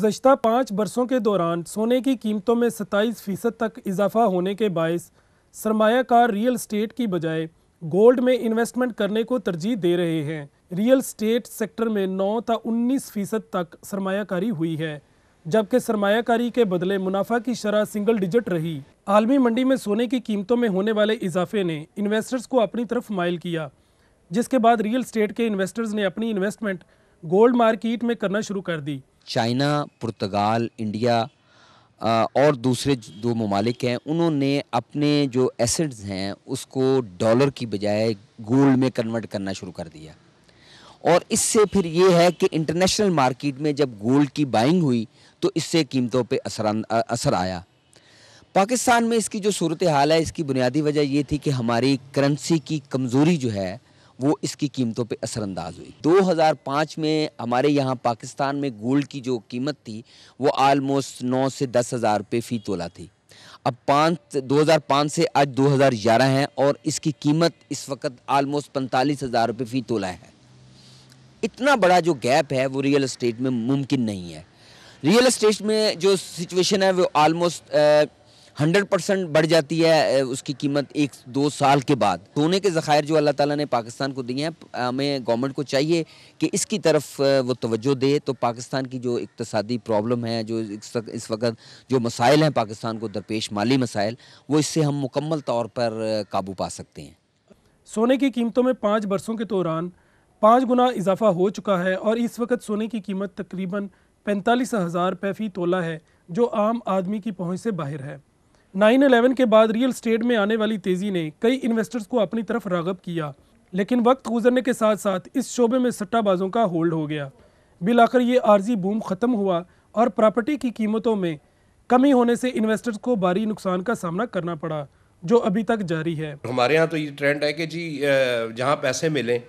गुज़श्ता 5 बरसों के दौरान सोने की कीमतों में 27% तक इजाफा होने के बायस सरमायाकार रियल एस्टेट की बजाय गोल्ड में इन्वेस्टमेंट करने को तरजीह दे रहे हैं। रियल एस्टेट सेक्टर में 9 ta 19% तक सरमायाकारी हुई है, जबकि सरमायाकारी के बदले मुनाफा की शरह सिंगल डिजिट रही। आलमी मंडी में सोने की कीमतों में होने वाले इजाफे ने इन्वेस्टर्स को अपनी तरफ माइल किया, जिसके बाद रियल एस्टेट के इन्वेस्टर्स ने अपनी इन्वेस्टमेंट गोल्ड मार्केट में करना शुरू कर दी। चाइना, पुर्तगाल, इंडिया और दूसरे दो ममालिक हैं, उन्होंने अपने जो एसेट्स हैं उसको डॉलर की बजाय गोल्ड में कन्वर्ट करना शुरू कर दिया। और इससे फिर ये है कि इंटरनेशनल मार्केट में जब गोल्ड की बाइंग हुई तो इससे कीमतों पे असर आया। पाकिस्तान में इसकी जो सूरत हाल है, इसकी बुनियादी वजह ये थी कि हमारी करेंसी की कमज़ोरी जो है वो इसकी कीमतों पे असरअंदाज हुई। 2005 में हमारे यहाँ पाकिस्तान में गोल्ड की जो कीमत थी वो आलमोस्ट 9 से 10 हज़ार रुपये फ़ी तोला थी। अब 2005 से आज 2011 है और इसकी कीमत इस वक्त आलमोस्ट 45 हज़ार रुपये फ़ी तोला है। इतना बड़ा जो गैप है वो रियल एस्टेट में मुमकिन नहीं है। रियल एस्टेट में जो सिचुएशन है वो आलमोस्ट 100% बढ़ जाती है उसकी कीमत 1-2 साल के बाद। सोने के ज़खायर जो अल्लाह ताला ने पाकिस्तान को दिए हैं, हमें गवर्नमेंट को चाहिए कि इसकी तरफ वो तवज्जो दे, तो पाकिस्तान की जो इक्तसादी प्रॉब्लम है, जो इस वक्त जो मसाइल हैं पाकिस्तान को दरपेश, माली मसाइल, वो इससे हम मुकम्मल तौर पर काबू पा सकते हैं। सोने की कीमतों में 5 बरसों के दौरान 5 गुना इजाफा हो चुका है और इस वक्त सोने की कीमत तकरीबन 45,000 रुपये फ़ी तोला है, जो आम आदमी की पहुँच से बाहर है। 9/11 के बाद रियल एस्टेट में आने वाली तेज़ी ने कई इन्वेस्टर्स को अपनी तरफ राग़ब किया, लेकिन वक्त गुजरने के साथ साथ इस शोबे में सट्टाबाजों का होल्ड हो गया। बिलाखिर ये आर्जी बूम ख़त्म हुआ और प्रॉपर्टी की कीमतों में कमी होने से इन्वेस्टर्स को भारी नुकसान का सामना करना पड़ा, जो अभी तक जारी है। हमारे यहाँ तो ये ट्रेंड है कि जी जहाँ पैसे मिलें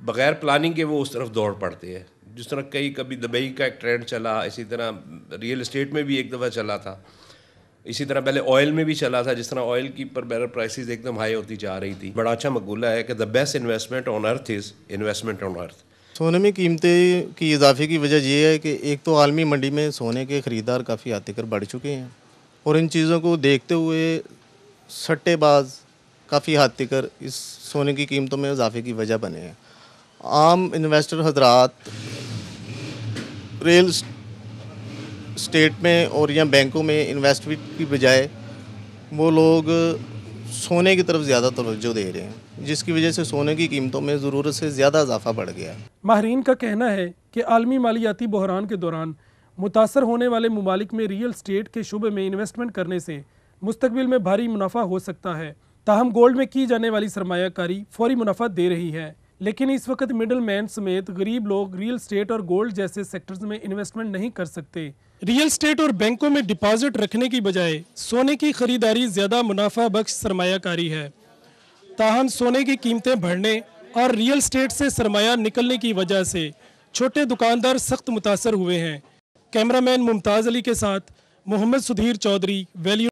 बग़ैर प्लानिंग के वो उस तरफ दौड़ पड़ते हैं। जिस तरह कभी दुबई का एक ट्रेंड चला, इसी तरह रियल एस्टेट में भी एक दफ़ा चला था, इसी तरह पहले ऑयल में भी चला था। जिस तरह ऑयल की पर बैरल प्राइसेस एकदम हाई होती जा रही थी। बड़ा अच्छा मकूला है कि the best investment on earth is investment on earth. सोने में कीमतें की इजाफे की वजह यह है कि एक तो आलमी मंडी में सोने के ख़रीदार काफ़ी हद तक बढ़ चुके हैं और इन चीज़ों को देखते हुए सट्टेबाज काफ़ी हद तक इस सोने की कीमतों में इजाफे की वजह बने हैं। आम इन्वेस्टर हजरात रियल स्टेट में और या बैंकों में इन्वेस्टमेंट की बजाय वो लोग सोने की तरफ ज़्यादा तवज्जो दे रहे हैं, जिसकी वजह से सोने की कीमतों में ज़रूरत से ज़्यादा इजाफा बढ़ गया है। माहिरीन का कहना है कि आलमी मालियाती बहरान के दौरान मुतासर होने वाले ममालिक में रियल एस्टेट के शुबे में इन्वेस्टमेंट करने से मुस्तकबिल में भारी मुनाफा हो सकता है। ताहम गोल्ड में की जाने वाली सरमायाकारी फौरी मुनाफा दे रही है, लेकिन इस वक्त मिडल मैन समेत गरीब लोग रियल एस्टेट और गोल्ड जैसे सेक्टर्स में इन्वेस्टमेंट नहीं कर सकते। रियल एस्टेट और बैंकों में डिपॉजिट रखने की बजाय सोने की खरीदारी ज़्यादा मुनाफा बख्श सरमायाकारी है। ताहम सोने की कीमतें बढ़ने और रियल एस्टेट से सरमाया निकलने की वजह से छोटे दुकानदार सख्त मुतासर हुए हैं। कैमरामैन मुमताज़ अली के साथ मोहम्मद सुधीर चौधरी, वैल्यू।